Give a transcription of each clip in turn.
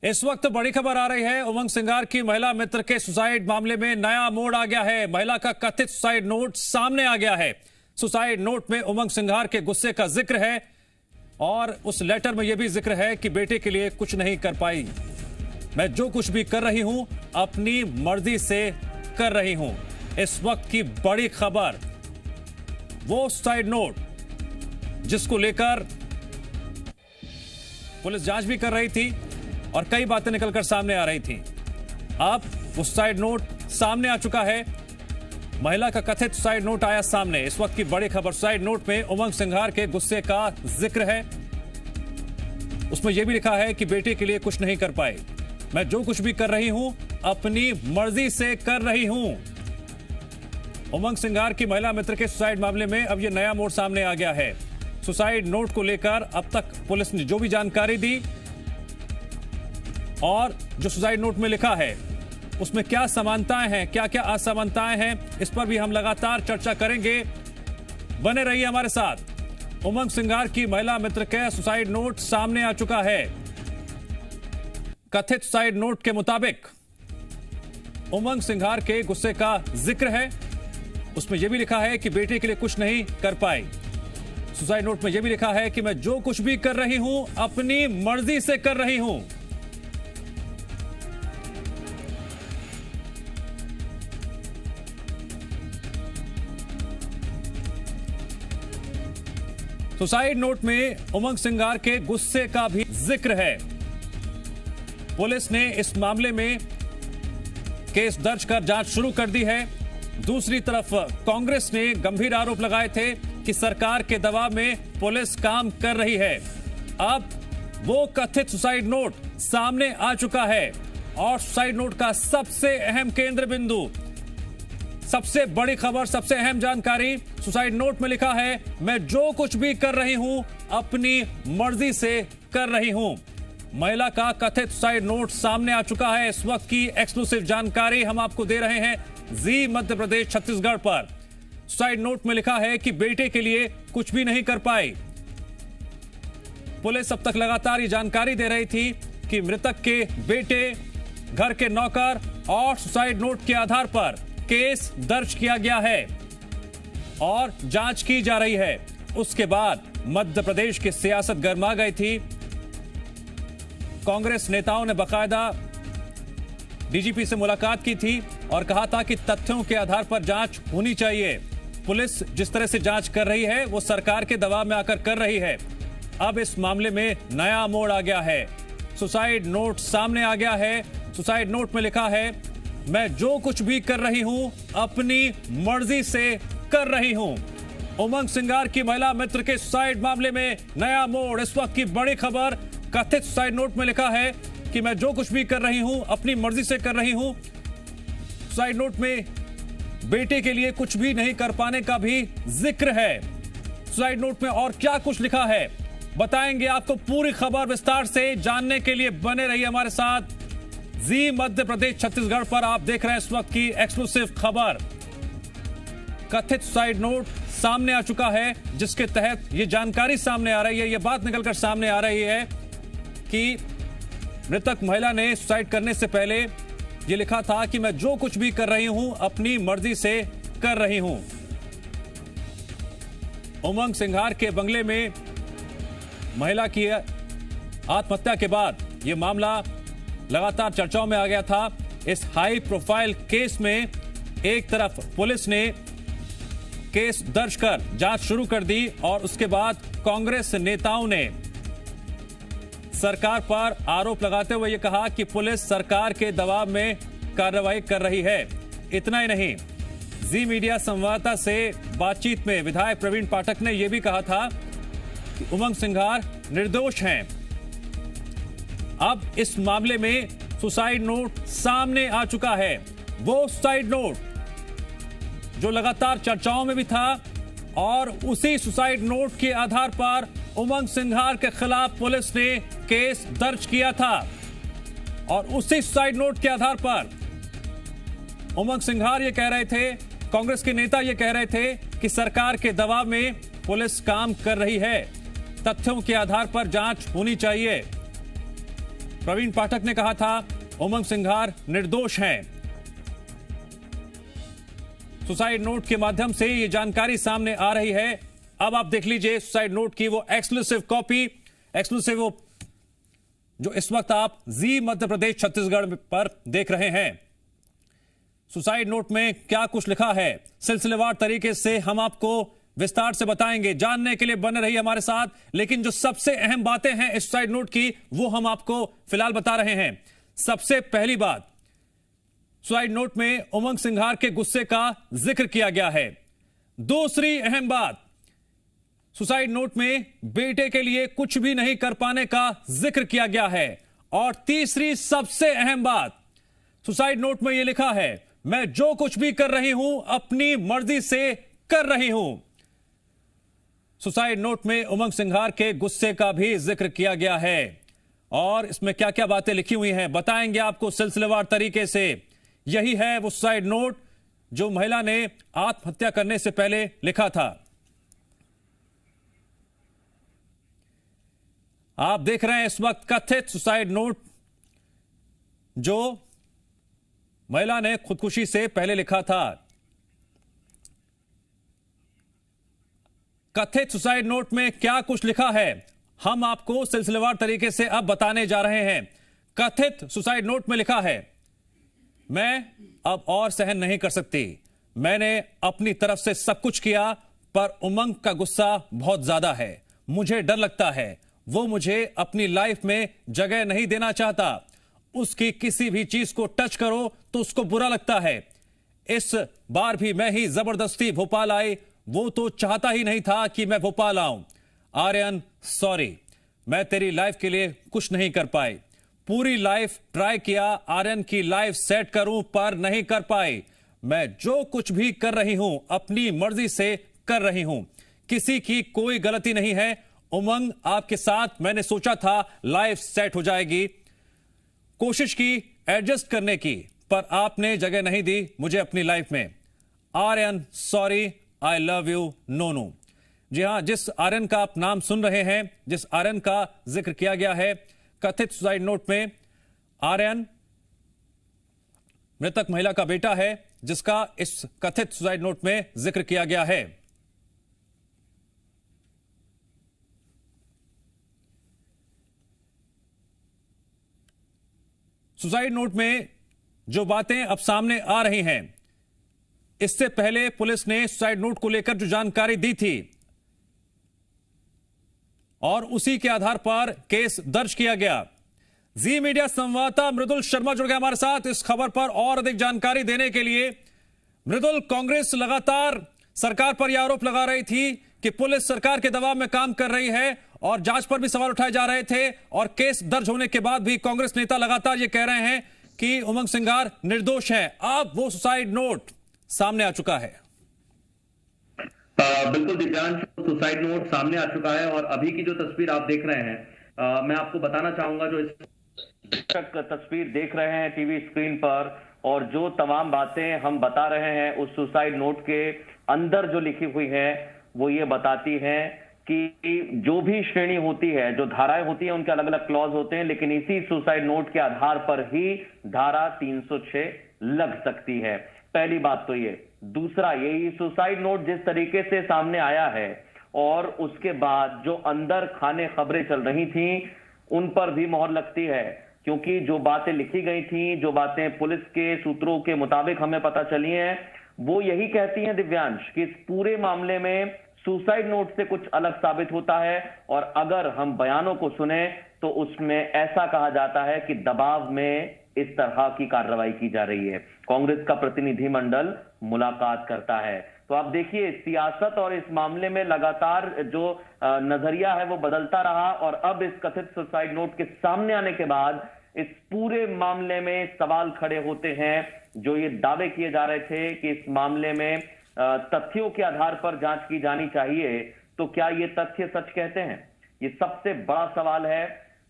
इस वक्त बड़ी खबर आ रही है। उमंग सिंघार की महिला मित्र के सुसाइड मामले में नया मोड़ आ गया है। महिला का कथित सुसाइड नोट सामने आ गया है। सुसाइड नोट में उमंग सिंघार के गुस्से का जिक्र है और उस लेटर में यह भी जिक्र है कि बेटे के लिए कुछ नहीं कर पाई, मैं जो कुछ भी कर रही हूं अपनी मर्जी से कर रही हूं। इस वक्त की बड़ी खबर, वो सुसाइड नोट जिसको लेकर पुलिस जांच भी कर रही थी और कई बातें निकलकर सामने आ रही थी। अब वो सुसाइड नोट सामने आ चुका है। महिला का कथित सुसाइड नोट आया सामने। इस वक्त की बड़ी खबर, सुसाइड नोट में उमंग सिंघार के गुस्से का जिक्र है। उसमें यह भी लिखा है कि बेटे के लिए कुछ नहीं कर पाए, मैं जो कुछ भी कर रही हूं अपनी मर्जी से कर रही हूं। उमंग सिंघार की महिला मित्र के सुसाइड मामले में अब यह नया मोड़ सामने आ गया है। सुसाइड नोट को लेकर अब तक पुलिस ने जो भी जानकारी दी और जो सुसाइड नोट में लिखा है उसमें क्या समानताएं हैं, क्या क्या असमानताएं हैं, इस पर भी हम लगातार चर्चा करेंगे। बने रहिए हमारे साथ। उमंग सिंघार की महिला मित्र का सुसाइड नोट सामने आ चुका है। कथित सुसाइड नोट के मुताबिक उमंग सिंघार के गुस्से का जिक्र है। उसमें यह भी लिखा है कि बेटे के लिए कुछ नहीं कर पाए। सुसाइड नोट में यह भी लिखा है कि मैं जो कुछ भी कर रही हूं अपनी मर्जी से कर रही हूं। सुसाइड नोट में उमंग सिंघार के गुस्से का भी जिक्र है। पुलिस ने इस मामले में केस दर्ज कर जांच शुरू कर दी है। दूसरी तरफ कांग्रेस ने गंभीर आरोप लगाए थे कि सरकार के दबाव में पुलिस काम कर रही है। अब वो कथित सुसाइड नोट सामने आ चुका है और सुसाइड नोट का सबसे अहम केंद्र बिंदु, सबसे बड़ी खबर, सबसे अहम जानकारी, सुसाइड नोट में लिखा है मैं जो कुछ भी कर रही हूं अपनी मर्जी से कर रही हूं। महिला का कथित सुसाइड नोट सामने आ चुका है। इस वक्त की एक्सक्लूसिव जानकारी हम आपको दे रहे हैं जी मध्य प्रदेश छत्तीसगढ़ पर। सुसाइड नोट में लिखा है कि बेटे के लिए कुछ भी नहीं कर पाई। पुलिस अब तक लगातार ये जानकारी दे रही थी कि मृतक के बेटे, घर के नौकर और सुसाइड नोट के आधार पर केस दर्ज किया गया है और जांच की जा रही है। उसके बाद मध्य प्रदेश की सियासत गर्मा गई थी। कांग्रेस नेताओं ने बाकायदा डीजीपी से मुलाकात की थी और कहा था कि तथ्यों के आधार पर जांच होनी चाहिए। पुलिस जिस तरह से जांच कर रही है वो सरकार के दबाव में आकर कर रही है। अब इस मामले में नया मोड़ आ गया है। सुसाइड नोट सामने आ गया है। सुसाइड नोट में लिखा है मैं जो कुछ भी कर रही हूं अपनी मर्जी से कर रही हूं। उमंग सिंघार की महिला मित्र के सुसाइड मामले में नया मोड़। इस वक्त की बड़ी खबर, कथित सुसाइड नोट में लिखा है कि मैं जो कुछ भी कर रही हूं अपनी मर्जी से कर रही हूं। सुसाइड नोट में बेटे के लिए कुछ भी नहीं कर पाने का भी जिक्र है। सुसाइड नोट में और क्या कुछ लिखा है बताएंगे आपको। पूरी खबर विस्तार से जानने के लिए बने रहिए हमारे साथ। जी मध्य प्रदेश छत्तीसगढ़ पर आप देख रहे हैं इस वक्त की एक्सक्लूसिव खबर। कथित सुसाइड नोट सामने आ चुका है जिसके तहत यह जानकारी सामने आ रही है, यह बात निकलकर सामने आ रही है कि मृतक महिला ने सुसाइड करने से पहले यह लिखा था कि मैं जो कुछ भी कर रही हूं अपनी मर्जी से कर रही हूं। उमंग सिंघार के बंगले में महिला की आत्महत्या के बाद यह मामला लगातार चर्चाओं में आ गया था। इस हाई प्रोफाइल केस में एक तरफ पुलिस ने केस दर्ज कर जांच शुरू कर दी और उसके बाद कांग्रेस नेताओं ने सरकार पर आरोप लगाते हुए यह कहा कि पुलिस सरकार के दबाव में कार्रवाई कर रही है। इतना ही नहीं, जी मीडिया संवाददाता से बातचीत में विधायक प्रवीण पाठक ने यह भी कहा था कि उमंग सिंघार निर्दोष हैं। अब इस मामले में सुसाइड नोट सामने आ चुका है। वो सुसाइड नोट जो लगातार चर्चाओं में भी था और उसी सुसाइड नोट के आधार पर उमंग सिंघार के खिलाफ पुलिस ने केस दर्ज किया था और उसी सुसाइड नोट के आधार पर उमंग सिंघार ये कह रहे थे, कांग्रेस के नेता ये कह रहे थे कि सरकार के दबाव में पुलिस काम कर रही है, तथ्यों के आधार पर जांच होनी चाहिए। प्रवीण पाठक ने कहा था उमंग सिंघार निर्दोष हैं। सुसाइड नोट के माध्यम से यह जानकारी सामने आ रही है। अब आप देख लीजिए सुसाइड नोट की वो एक्सक्लूसिव कॉपी, एक्सक्लूसिव वो जो इस वक्त आप जी मध्य प्रदेश छत्तीसगढ़ पर देख रहे हैं। सुसाइड नोट में क्या कुछ लिखा है, सिलसिलेवार तरीके से हम आपको विस्तार से बताएंगे। जानने के लिए बने रहिए हमारे साथ। लेकिन जो सबसे अहम बातें हैं इस सुसाइड नोट की, वो हम आपको फिलहाल बता रहे हैं। सबसे पहली बात, सुसाइड नोट में उमंग सिंघार के गुस्से का जिक्र किया गया है। दूसरी अहम बात, सुसाइड नोट में बेटे के लिए कुछ भी नहीं कर पाने का जिक्र किया गया है। और तीसरी सबसे अहम बात, सुसाइड नोट में यह लिखा है, मैं जो कुछ भी कर रही हूं अपनी मर्जी से कर रही हूं। सुसाइड नोट में उमंग सिंघार के गुस्से का भी जिक्र किया गया है। और इसमें क्या क्या बातें लिखी हुई हैं बताएंगे आपको सिलसिलेवार तरीके से। यही है वो सुसाइड नोट जो महिला ने आत्महत्या करने से पहले लिखा था। आप देख रहे हैं इस वक्त कथित सुसाइड नोट जो महिला ने खुदकुशी से पहले लिखा था। कथित सुसाइड नोट में क्या कुछ लिखा है हम आपको सिलसिलेवार तरीके से अब बताने जा रहे हैं। कथित सुसाइड नोट में लिखा है, मैं अब और सहन नहीं कर सकती। मैंने अपनी तरफ से सब कुछ किया पर उमंग का गुस्सा बहुत ज्यादा है। मुझे डर लगता है वो मुझे अपनी लाइफ में जगह नहीं देना चाहता। उसकी किसी भी चीज को टच करो तो उसको बुरा लगता है। इस बार भी मैं ही जबरदस्ती भोपाल आई। वो तो चाहता ही नहीं था कि मैं भोपाल आऊं। आर्यन सॉरी, मैं तेरी लाइफ के लिए कुछ नहीं कर पाई। पूरी लाइफ ट्राई किया आर्यन की लाइफ सेट करूं पर नहीं कर पाई। मैं जो कुछ भी कर रही हूं अपनी मर्जी से कर रही हूं। किसी की कोई गलती नहीं है। उमंग आपके साथ मैंने सोचा था लाइफ सेट हो जाएगी। कोशिश की एडजस्ट करने की पर आपने जगह नहीं दी मुझे अपनी लाइफ में। Aryan sorry, I love you Nonu. जी हां, जिस आर्यन का आप नाम सुन रहे हैं, जिस आर्यन का जिक्र किया गया है कथित सुसाइड नोट में, आर्यन मृतक महिला का बेटा है जिसका इस कथित सुसाइड नोट में जिक्र किया गया है। सुसाइड नोट में जो बातें अब सामने आ रही हैं, इससे पहले पुलिस ने सुसाइड नोट को लेकर जो जानकारी दी थी और उसी के आधार पर केस दर्ज किया गया। जी मीडिया संवाददाता मृदुल शर्मा जुड़ गए हमारे साथ इस खबर पर और अधिक जानकारी देने के लिए। मृदुल, कांग्रेस लगातार सरकार पर यह आरोप लगा रही थी कि पुलिस सरकार के दबाव में काम कर रही है और जांच पर भी सवाल उठाए जा रहे थे। और केस दर्ज होने के बाद भी कांग्रेस नेता लगातार यह कह रहे हैं कि उमंग सिंघार निर्दोष हैं। अब वो सुसाइड नोट सामने आ चुका है। बिल्कुल दिव्यांश, सुसाइड नोट सामने आ चुका है और अभी की जो तस्वीर आप देख रहे हैं, मैं आपको बताना चाहूंगा, जो इस तस्वीर देख रहे हैं टीवी स्क्रीन पर और जो तमाम बातें हम बता रहे हैं उस सुसाइड नोट के अंदर जो लिखी हुई है वो ये बताती है कि जो भी श्रेणी होती है, जो धाराएं होती हैं, उनके अलग अलग क्लॉज होते हैं, लेकिन इसी सुसाइड नोट के आधार पर ही धारा 306 लग सकती है। पहली बात तो ये। दूसरा, यही सुसाइड नोट जिस तरीके से सामने आया है और उसके बाद जो अंदर खाने खबरें चल रही थी उन पर भी मोहर लगती है, क्योंकि जो बातें लिखी गई थी, जो बातें पुलिस के सूत्रों के मुताबिक हमें पता चली हैं, वो यही कहती हैं दिव्यांश कि इस पूरे मामले में सुसाइड नोट से कुछ अलग साबित होता है। और अगर हम बयानों को सुने तो उसमें ऐसा कहा जाता है कि दबाव में इस तरह की कार्रवाई की जा रही है। कांग्रेस का प्रतिनिधिमंडल मुलाकात करता है। तो आप देखिए, सियासत और इस मामले में लगातार जो नजरिया है वो बदलता रहा और अब इस कथित सुसाइड नोट के सामने आने के बाद इस पूरे मामले में सवाल खड़े होते हैं। जो ये दावे किए जा रहे थे कि इस मामले में तथ्यों के आधार पर जांच की जानी चाहिए, तो क्या ये तथ्य सच कहते हैं? ये सबसे बड़ा सवाल है।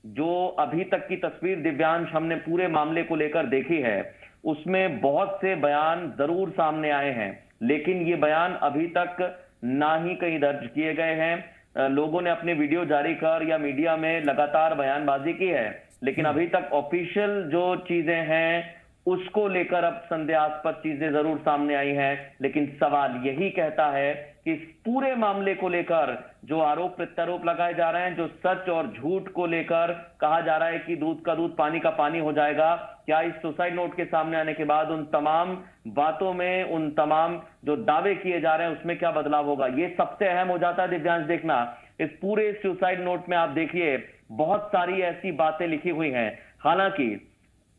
जो अभी तक की तस्वीर दिव्यांश हमने पूरे मामले को लेकर देखी है, उसमें बहुत से बयान जरूर सामने आए हैं, लेकिन ये बयान अभी तक ना ही कहीं दर्ज किए गए हैं। लोगों ने अपने वीडियो जारी कर या मीडिया में लगातार बयानबाजी की है, लेकिन अभी तक ऑफिशियल जो चीजें हैं उसको लेकर अब संदेहास्पद चीजें जरूर सामने आई हैं। लेकिन सवाल यही कहता है कि इस पूरे मामले को लेकर जो आरोप प्रत्यारोप लगाए जा रहे हैं, जो सच और झूठ को लेकर कहा जा रहा है कि दूध का दूध पानी का पानी हो जाएगा, क्या इस सुसाइड नोट के सामने आने के बाद उन तमाम बातों में, उन तमाम जो दावे किए जा रहे हैं उसमें क्या बदलाव होगा, ये सबसे अहम हो जाता है दिव्यांश देखना। इस पूरे सुसाइड नोट में आप देखिए बहुत सारी ऐसी बातें लिखी हुई हैं। हालांकि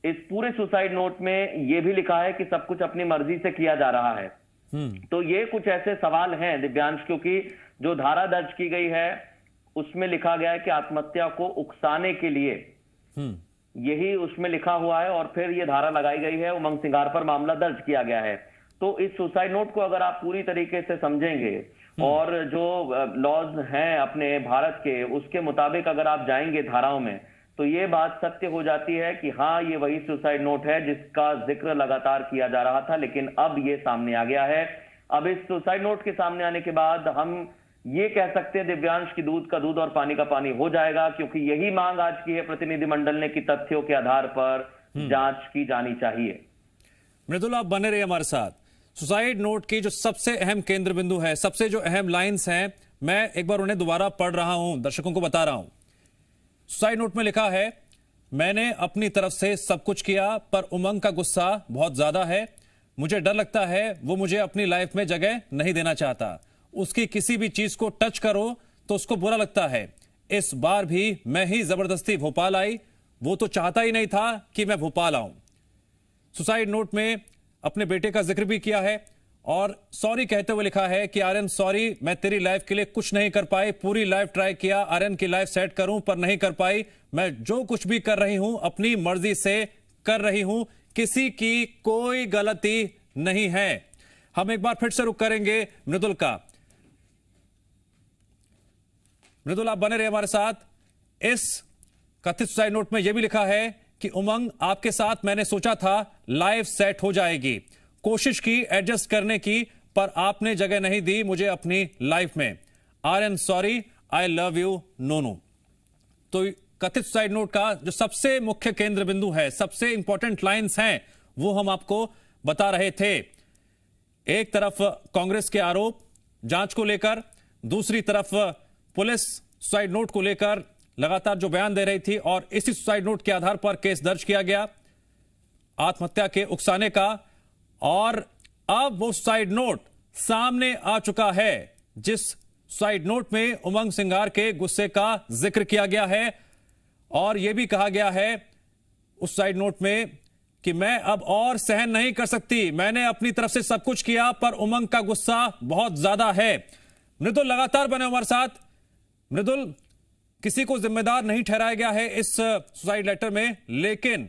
इस पूरे सुसाइड नोट में यह भी लिखा है कि सब कुछ अपनी मर्जी से किया जा रहा है। तो ये कुछ ऐसे सवाल हैं दिव्यांश, क्योंकि जो धारा दर्ज की गई है उसमें लिखा गया है कि आत्महत्या को उकसाने के लिए, यही उसमें लिखा हुआ है, और फिर ये धारा लगाई गई है, उमंग सिंघार पर मामला दर्ज किया गया है। तो इस सुसाइड नोट को अगर आप पूरी तरीके से समझेंगे और जो लॉज हैं अपने भारत के, उसके मुताबिक अगर आप जाएंगे धाराओं में, तो ये बात सत्य हो जाती है कि हाँ, ये वही सुसाइड नोट है जिसका जिक्र लगातार किया जा रहा था, लेकिन अब ये सामने आ गया है। अब इस सुसाइड नोट के सामने आने के बाद हम ये कह सकते हैं दिव्यांश की दूध का दूध और पानी का पानी हो जाएगा, क्योंकि यही मांग आज की है प्रतिनिधिमंडल ने कि तथ्यों के आधार पर जांच की जानी चाहिए। मृदुल, आप बने रहिए हमारे साथ। सुसाइड नोट की जो सबसे अहम केंद्र बिंदु है, सबसे जो अहम लाइंस हैं, मैं एक बार उन्हें दोबारा पढ़ रहा हूं, दर्शकों को बता रहा हूं। सुसाइड नोट में लिखा है, मैंने अपनी तरफ से सब कुछ किया पर उमंग का गुस्सा बहुत ज्यादा है। मुझे डर लगता है वो मुझे अपनी लाइफ में जगह नहीं देना चाहता। उसकी किसी भी चीज को टच करो तो उसको बुरा लगता है। इस बार भी मैं ही जबरदस्ती भोपाल आई, वो तो चाहता ही नहीं था कि मैं भोपाल आऊं। सुसाइड नोट में अपने बेटे का जिक्र भी किया है और सॉरी कहते हुए लिखा है कि आर्यन सॉरी, मैं तेरी लाइफ के लिए कुछ नहीं कर पाई, पूरी लाइफ ट्राई किया आर्यन की लाइफ सेट करूं पर नहीं कर पाई। मैं जो कुछ भी कर रही हूं अपनी मर्जी से कर रही हूं, किसी की कोई गलती नहीं है। हम एक बार फिर से रुक करेंगे मृदुल का। मृदुल, आप बने रहे हमारे साथ। इस कथित सुसाइड नोट में यह भी लिखा है कि उमंग, आपके साथ मैंने सोचा था लाइफ सेट हो जाएगी, कोशिश की एडजस्ट करने की, पर आपने जगह नहीं दी मुझे अपनी लाइफ में। Aryan sorry, I love you Nonu. तो कथित सुसाइड नोट का जो सबसे मुख्य केंद्र बिंदु है, सबसे इंपॉर्टेंट लाइंस हैं, वो हम आपको बता रहे थे। एक तरफ कांग्रेस के आरोप जांच को लेकर, दूसरी तरफ पुलिस सुसाइड नोट को लेकर लगातार जो बयान दे रही थी, और इसी सुसाइड नोट के आधार पर केस दर्ज किया गया आत्महत्या के उकसाने का। और अब वो सुसाइड नोट सामने आ चुका है, जिस सुसाइड नोट में उमंग सिंघार के गुस्से का जिक्र किया गया है, और यह भी कहा गया है उस सुसाइड नोट में कि मैं अब और सहन नहीं कर सकती, मैंने अपनी तरफ से सब कुछ किया पर उमंग का गुस्सा बहुत ज्यादा है। मृदुल लगातार बने हमारे साथ। मृदुल, किसी को जिम्मेदार नहीं ठहराया गया है इस सुसाइड लेटर में, लेकिन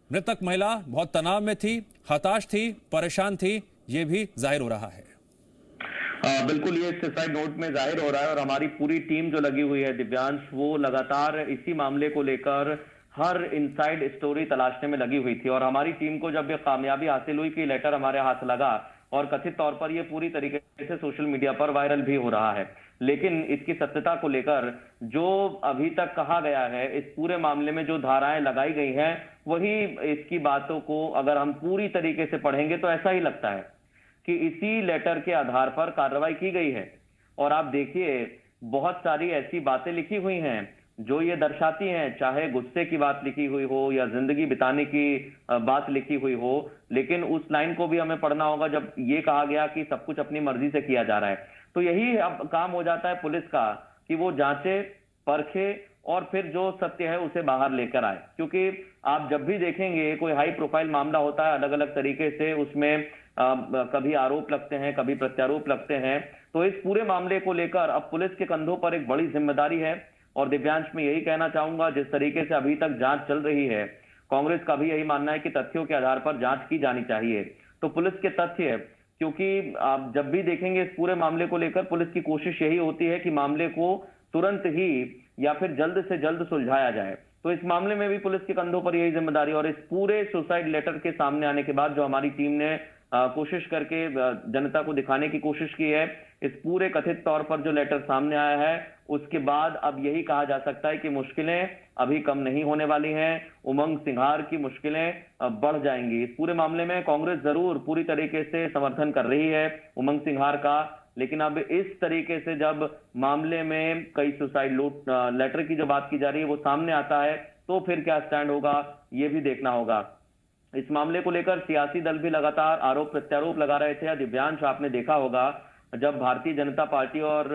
मृतक महिला बहुत तनाव में थी, हताश थी, परेशान थी, यह भी जाहिर हो रहा है। बिल्कुल, ये सुसाइड नोट में जाहिर हो रहा है, और हमारी पूरी टीम जो लगी हुई है दिव्यांश, वो लगातार इसी मामले को लेकर हर इनसाइड स्टोरी तलाशने में लगी हुई थी। और हमारी टीम को जब ये कामयाबी हासिल हुई कि लेटर हमारे हाथ लगा, और कथित तौर पर यह पूरी तरीके से सोशल मीडिया पर वायरल भी हो रहा है, लेकिन इसकी सत्यता को लेकर जो अभी तक कहा गया है, इस पूरे मामले में जो धाराएं लगाई गई हैं, वही इसकी बातों को अगर हम पूरी तरीके से पढ़ेंगे तो ऐसा ही लगता है कि इसी लेटर के आधार पर कार्रवाई की गई है। और आप देखिए, बहुत सारी ऐसी बातें लिखी हुई हैं जो ये दर्शाती हैं, चाहे गुस्से की बात लिखी हुई हो या जिंदगी बिताने की बात लिखी हुई हो, लेकिन उस लाइन को भी हमें पढ़ना होगा जब ये कहा गया कि सब कुछ अपनी मर्जी से किया जा रहा है। तो यही अब काम हो जाता है पुलिस का कि वो जांचे, परखे और फिर जो सत्य है उसे बाहर लेकर आए। क्योंकि आप जब भी देखेंगे कोई हाई प्रोफाइल मामला होता है, अलग अलग तरीके से उसमें कभी आरोप लगते हैं, कभी प्रत्यारोप लगते हैं। तो इस पूरे मामले को लेकर अब पुलिस के कंधों पर एक बड़ी जिम्मेदारी है। और दिव्यांश, में यही कहना चाहूंगा, जिस तरीके से अभी तक जांच चल रही है, कांग्रेस का भी यही मानना है कि तथ्यों के आधार पर जांच की जानी चाहिए। तो पुलिस के तथ्य, क्योंकि आप जब भी देखेंगे इस पूरे मामले को लेकर पुलिस की कोशिश यही होती है कि मामले को तुरंत ही या फिर जल्द से जल्द सुलझाया जाए। तो इस मामले में भी पुलिस के कंधों पर यही जिम्मेदारी। और इस पूरे सुसाइड लेटर के सामने आने के बाद जो हमारी टीम ने कोशिश करके जनता को दिखाने की कोशिश की है, इस पूरे कथित तौर पर जो लेटर सामने आया है, उसके बाद अब यही कहा जा सकता है कि मुश्किलें अभी कम नहीं होने वाली हैं। उमंग सिंघार की मुश्किलें बढ़ जाएंगी। इस पूरे मामले में कांग्रेस जरूर पूरी तरीके से समर्थन कर रही है उमंग सिंघार का, लेकिन अब इस तरीके से जब मामले में कई सुसाइड नोट लेटर की जो बात की जा रही है वो सामने आता है, तो फिर क्या स्टैंड होगा ये भी देखना होगा। इस मामले को लेकर सियासी दल भी लगातार आरोप प्रत्यारोप लगा रहे थे। दिव्यांश, आपने देखा होगा जब भारतीय जनता पार्टी और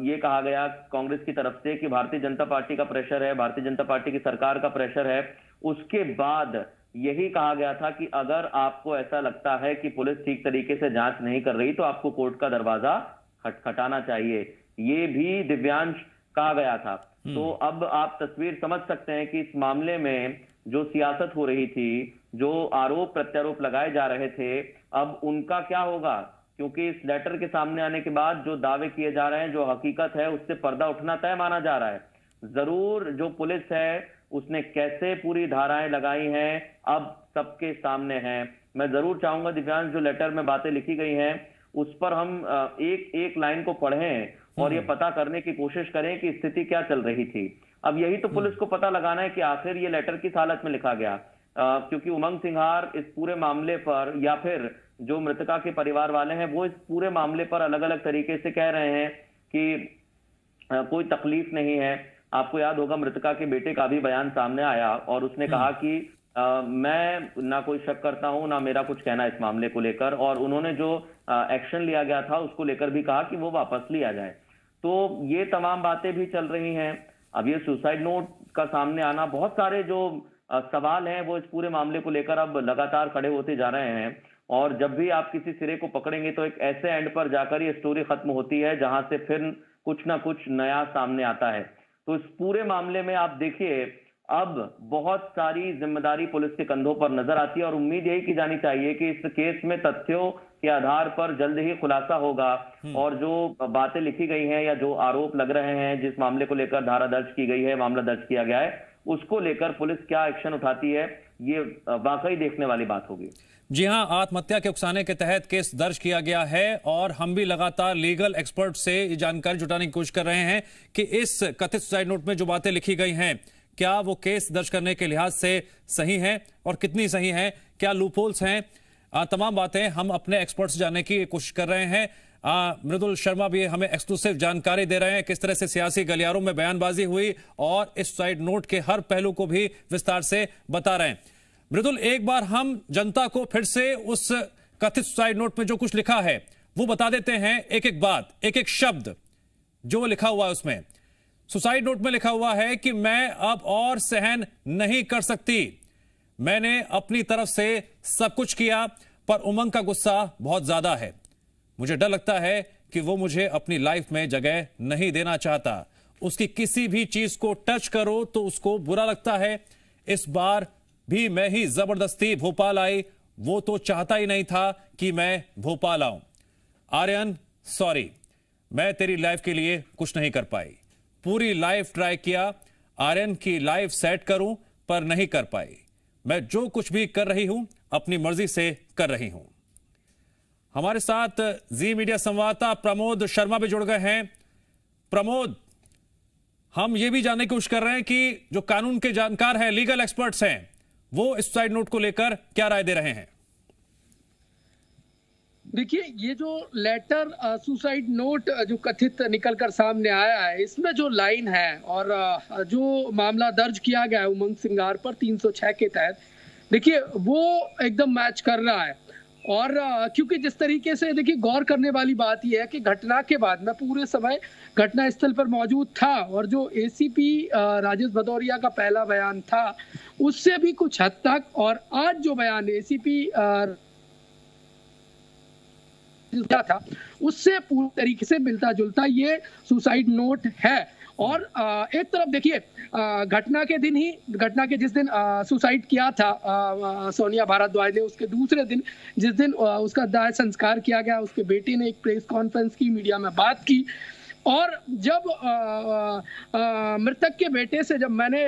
ये कहा गया कांग्रेस की तरफ से कि भारतीय जनता पार्टी का प्रेशर है, भारतीय जनता पार्टी की सरकार का प्रेशर है, उसके बाद यही कहा गया था कि अगर आपको ऐसा लगता है कि पुलिस ठीक तरीके से जांच नहीं कर रही तो आपको कोर्ट का दरवाजा खटखटाना चाहिए, ये भी दिव्यांश कहा गया था। तो अब आप तस्वीर समझ सकते हैं कि इस मामले में जो सियासत हो रही थी, जो आरोप प्रत्यारोप लगाए जा रहे थे, अब उनका क्या होगा, क्योंकि इस लेटर के सामने आने के बाद जो दावे किए जा रहे हैं, जो हकीकत है, उससे पर्दा उठना तय माना जा रहा है। जरूर जो पुलिस है उसने कैसे पूरी धाराएं लगाई हैं अब सबके सामने हैं। मैं जरूर चाहूंगा दिव्यांश, जो लेटर में बातें लिखी गई हैं उस पर हम एक एक लाइन को पढ़ें और ये पता करने की कोशिश करें कि स्थिति क्या चल रही थी। अब यही तो पुलिस को पता लगाना है कि आखिर ये लेटर किस हालत में लिखा गया, क्योंकि उमंग सिंघार इस पूरे मामले पर, या फिर जो मृतका के परिवार वाले हैं वो इस पूरे मामले पर अलग अलग तरीके से कह रहे हैं कि कोई तकलीफ नहीं है। आपको याद होगा मृतका के बेटे का भी बयान सामने आया और उसने कहा कि मैं ना कोई शक करता हूं, ना मेरा कुछ कहना इस मामले को लेकर, और उन्होंने जो एक्शन लिया गया था उसको लेकर भी कहा कि वो वापस लिया जाए। तो ये तमाम बातें भी चल रही हैं। अब ये सुसाइड नोट का सामने आना, बहुत सारे जो सवाल हैं वो इस पूरे मामले को लेकर अब लगातार खड़े होते जा रहे हैं, और जब भी आप किसी सिरे को पकड़ेंगे तो एक ऐसे एंड पर जाकर ये स्टोरी खत्म होती है जहां से फिर कुछ ना कुछ नया सामने आता है। तो इस पूरे मामले में आप देखिए अब बहुत सारी जिम्मेदारी पुलिस के कंधों पर नजर आती है, और उम्मीद यही की जानी चाहिए कि इस केस में तथ्यों के आधार पर जल्द ही खुलासा होगा, और जो बातें लिखी गई हैं या जो आरोप लग रहे हैं, जिस मामले को लेकर धारा दर्ज की गई है, मामला दर्ज किया गया है, उसको लेकर पुलिस क्या एक्शन उठाती है, ये वाकई देखने वाली बात होगी। जी हां, आत्महत्या के उकसाने के तहत केस दर्ज किया गया है, और हम भी लगातार लीगल एक्सपर्ट से जानकारी जुटाने की कोशिश कर रहे हैं कि इस कथित सुसाइड नोट में जो बातें लिखी गई हैं क्या वो केस दर्ज करने के लिहाज से सही हैं और कितनी सही हैं, क्या लूपहोल्स हैं। तमाम बातें हम अपने एक्सपर्ट से जानने की कोशिश कर रहे हैं। मृदुल शर्मा भी हमें एक्सक्लूसिव जानकारी दे रहे हैं किस तरह से सियासी गलियारों में बयानबाजी हुई, और इस सुसाइड नोट के हर पहलू को भी विस्तार से बता रहे हैं। मृदुल, एक बार हम जनता को फिर से उस कथित सुसाइड नोट में जो कुछ लिखा है वो बता देते हैं, एक एक बात, एक एक शब्द जो लिखा हुआ है उसमें। सुसाइड नोट में लिखा हुआ है कि मैं अब और सहन नहीं कर सकती, मैंने अपनी तरफ से सब कुछ किया, पर उमंग का गुस्सा बहुत ज्यादा है, मुझे डर लगता है कि वो मुझे अपनी लाइफ में जगह नहीं देना चाहता, उसकी किसी भी चीज को टच करो तो उसको बुरा लगता है, इस बार भी मैं ही जबरदस्ती भोपाल आई, वो तो चाहता ही नहीं था कि मैं भोपाल आऊं। आर्यन सॉरी, मैं तेरी लाइफ के लिए कुछ नहीं कर पाई, पूरी लाइफ ट्राई किया आर्यन की लाइफ सेट करूं पर नहीं कर पाई, मैं जो कुछ भी कर रही हूं अपनी मर्जी से कर रही हूं। हमारे साथ जी मीडिया संवाददाता प्रमोद शर्मा भी जुड़ गए हैं। प्रमोद, हम ये भी जानने की कोशिश कर रहे हैं कि जो कानून के जानकार हैं, लीगल एक्सपर्ट्स हैं, वो इस सुसाइड नोट को लेकर क्या राय दे रहे हैं। देखिए, ये जो लेटर सुसाइड नोट जो कथित निकलकर सामने आया है, इसमें जो लाइन है और जो मामला दर्ज किया गया है उमंग सिंघार पर 306 के तहत, देखिए वो एकदम मैच कर रहा है। और क्योंकि जिस तरीके से, देखिए गौर करने वाली बात यह है कि घटना के बाद मैं पूरे समय घटना स्थल पर मौजूद था, और जो एसीपी राजेश भदौरिया का पहला बयान था उससे भी कुछ हद तक, और आज जो बयान एसीपी था उससे पूरी तरीके से मिलता जुलता ये सुसाइड नोट है। और एक तरफ देखिए, घटना के जिस दिन सुसाइड किया था सोनिया भारद्वाज ने, उसके दूसरे दिन जिस दिन उसका दाह संस्कार किया गया, उसके बेटे ने एक प्रेस कॉन्फ्रेंस की, मीडिया में बात की, और जब मृतक के बेटे से जब मैंने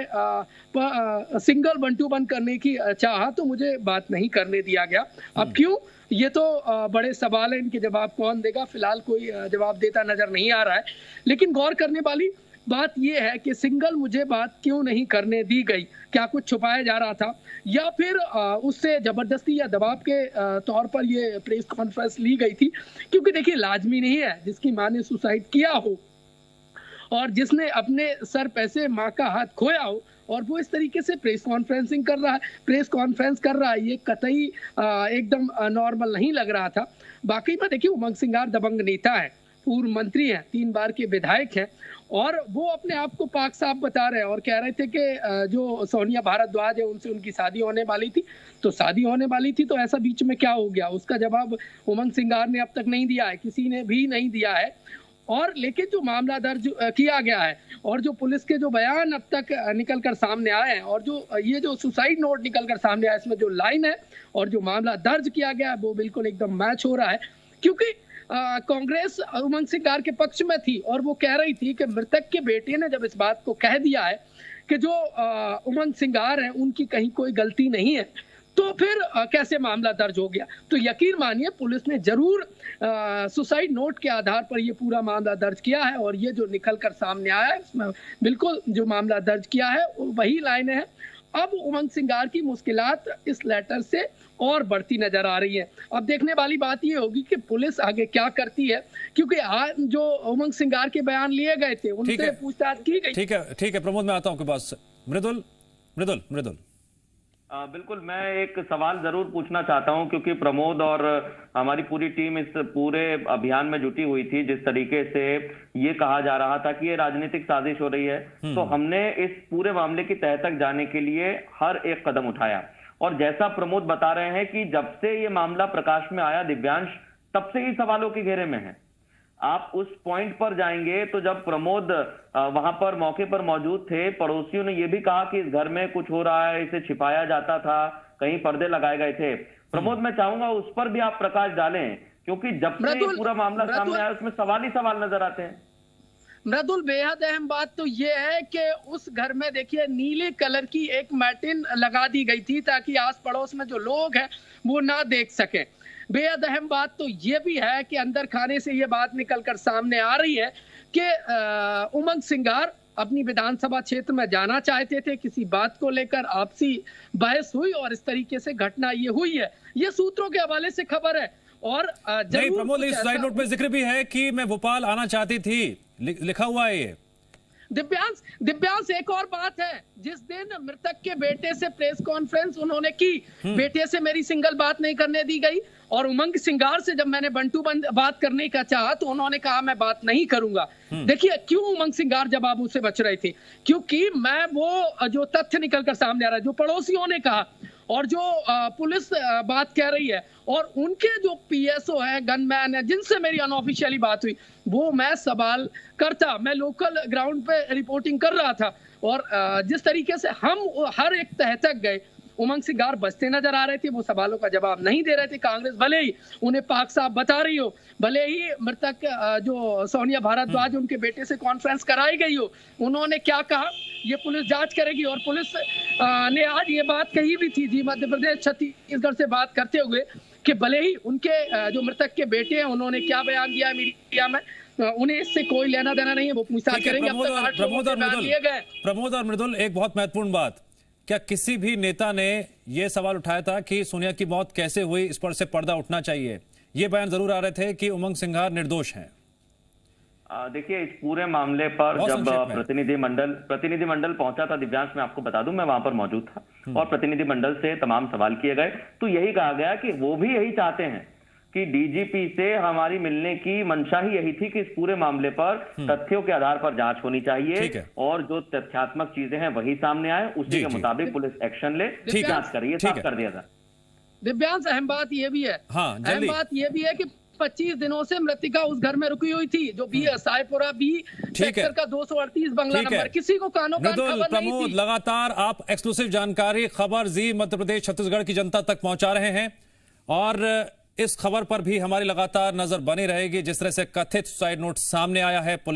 सिंगल 1-2-1 करने की चाहा तो मुझे बात नहीं करने दिया गया। अब क्यों, ये तो बड़े सवाल है, इनके जवाब कौन देगा, फिलहाल कोई जवाब देता नजर नहीं आ रहा है। लेकिन गौर करने वाली बात यह है कि सिंगल मुझे बात क्यों नहीं करने दी गई, क्या कुछ छुपाया जा रहा था या फिर उससे जबरदस्ती या दबाव के तौर पर ये प्रेस कॉन्फ्रेंस ली गई थी। क्योंकि देखिए लाजमी नहीं है जिसकी मां ने सुसाइड किया हो और जिसने अपने सर पैसे माँ का हाथ खोया हो और वो इस तरीके से प्रेस कॉन्फ्रेंस कर रहा है, ये कतई एकदम नॉर्मल नहीं लग रहा था। बाकी में देखिए उमंग सिंगार दबंग नेता है, पूर्व मंत्री हैं, 3 बार के विधायक हैं और वो अपने आप को पाक साफ बता रहे हैं और कह रहे थे कि जो सोनिया भारद्वाज है उनसे उनकी शादी होने वाली थी, तो शादी होने वाली थी तो ऐसा बीच में क्या हो गया, उसका जवाब उमंग सिंगार ने अब तक नहीं दिया है, किसी ने भी नहीं दिया है। और लेकिन जो मामला दर्ज किया गया है और जो पुलिस के जो बयान अब तक निकल कर सामने आए हैं और जो ये जो सुसाइड नोट निकल कर सामने आया, इसमें जो लाइन है और जो मामला दर्ज किया गया है वो बिल्कुल एकदम मैच हो रहा है। क्योंकि कांग्रेस उमंग सिंगार के पक्ष में थी और वो कह रही थी कि मृतक के बेटे ने जब इस बात को कह दिया है कि जो उमंग सिंगार है उनकी कहीं कोई गलती नहीं है, तो फिर कैसे मामला दर्ज हो गया। तो यकीन मानिए पुलिस ने जरूर सुसाइड नोट के आधार पर ये पूरा मामला दर्ज किया है और ये जो निकल कर सामने आया है इसमें बिल्कुल जो मामला दर्ज किया है वही लाइनें हैं। अब उमंग सिंगार की मुश्किलात इस लेटर से और बढ़ती नजर आ रही है। अब देखने वाली बात ये होगी कि पुलिस आगे क्या करती है, क्योंकि आज जो उमंग सिंगार के बयान लिए गए थे उनसे पूछताछ की गई। ठीक है प्रमोद, मैं आता हूं आपके पास। मृदुल बिल्कुल, मैं एक सवाल जरूर पूछना चाहता हूं क्योंकि प्रमोद और हमारी पूरी टीम इस पूरे अभियान में जुटी हुई थी। जिस तरीके से ये कहा जा रहा था कि ये राजनीतिक साजिश हो रही है, तो हमने इस पूरे मामले की तह तक जाने के लिए हर एक कदम उठाया और जैसा प्रमोद बता रहे हैं कि जब से ये मामला प्रकाश में आया दिव्यांश, तब से ही सवालों के घेरे में है। आप उस पॉइंट पर जाएंगे तो जब प्रमोद वहां पर मौके पर मौजूद थे, पड़ोसियों ने यह भी कहा कि इस घर में कुछ हो रहा है, इसे छिपाया जाता था, कहीं पर्दे लगाए गए थे। प्रमोद, मैं चाहूंगा उस पर भी आप प्रकाश डालें क्योंकि जब से पूरा मामला सामने आया उसमें सवाल ही सवाल नजर आते हैं। मृदुल, बेहद अहम बात तो ये है कि उस घर में देखिए नीले कलर की एक मैटिन लगा दी गई थी ताकि आस पड़ोस में जो लोग हैं वो ना देख सके। बेहद अहम बात तो ये भी है कि अंदर खाने से ये बात निकलकर सामने आ रही है कि उमंग सिंगार अपनी विधानसभा क्षेत्र में जाना चाहते थे, किसी बात को लेकर आपसी बहस हुई और इस तरीके से घटना ये हुई है। ये सूत्रों के हवाले से खबर है। और नहीं प्रमोद, इस साइड नोट में जिक्र भी है कि मैं भोपाल आना चाहती थी, लिखा हुआ है ये। दिव्यांश एक और बात है, जिस दिन मृतक के बेटे से प्रेस कॉन्फ्रेंस उन्होंने की, बेटे से मेरी सिंगल बात नहीं करने दी गई और उमंग सिंगार से जब मैंने बंटू बात करने का चाहा तो उन्होंने कहा मैं बात नहीं करूंगा। देखिए क्यों उमंग सिंगार जवाबों से बच रहे थे, क्योंकि मैं वो जो तथ्य निकलकर सामने आ रहा है, जो पड़ोसियों ने कहा और जो पुलिस बात कह रही है और उनके जो पीएसओ है, गनमैन है, जिनसे मेरी अनऑफिशियली बात हुई, वो मैं सवाल करता। मैं लोकल ग्राउंड पे रिपोर्टिंग कर रहा था और जिस तरीके से हम हर एक तह तक गए, उमंग सिंगार बचते नजर आ रहे थे, वो सवालों का जवाब नहीं दे रहे थे। कांग्रेस भले ही उन्हें पाक साफ बता रही हो, भले ही मृतक जो सोनिया भारद्वाज उनके बेटे से कॉन्फ्रेंस कराई गई हो, उन्होंने क्या कहा ये पुलिस जांच करेगी। और पुलिस ने आज ये बात कही भी थी जी, मध्य प्रदेश छत्तीसगढ़ से बात करते हुए, कि भले ही उनके जो मृतक के बेटे हैं उन्होंने क्या बयान दिया है मीडिया में, उन्हें इससे कोई लेना देना नहीं है, वो पूछताछ करेंगे। प्रमोद और मृदुल, एक बहुत महत्वपूर्ण बात, क्या किसी भी नेता ने यह सवाल उठाया था कि सोनिया की मौत कैसे हुई, इस पर से पर्दा उठना चाहिए? ये बयान जरूर आ रहे थे कि उमंग सिंगार निर्दोष हैं। देखिए इस पूरे मामले पर जब प्रतिनिधिमंडल पहुंचा था, दिव्यांश मैं आपको बता दूं मैं वहां पर मौजूद था और प्रतिनिधिमंडल से तमाम सवाल किए गए, तो यही कहा गया कि वो भी यही चाहते हैं कि डीजीपी से हमारी मिलने की मंशा ही यही थी कि इस पूरे मामले पर तथ्यों के आधार पर जांच होनी चाहिए और जो तथ्यात्मक चीजें हैं वही सामने आए, उसी के मुताबिक पुलिस एक्शन ले, जांच करिए, साफ कर दिया था। दिव्यांश अहम बात ये भी है, अहम बात ये भी है कि 25 दिनों से मृतिका उस घर में रुकी हुई थी जो बी सायपुरा बी सेक्टर का 238 बंगला नंबर, किसी को कानों कान खबर नहीं थी। लगातार आप एक्सक्लूसिव जानकारी, खबर जी मध्य प्रदेश छत्तीसगढ़ की जनता तक पहुंचा रहे हैं और इस खबर पर भी हमारी लगातार नजर बनी रहेगी। जिस तरह से कथित सुसाइड नोट सामने आया है, पुलिस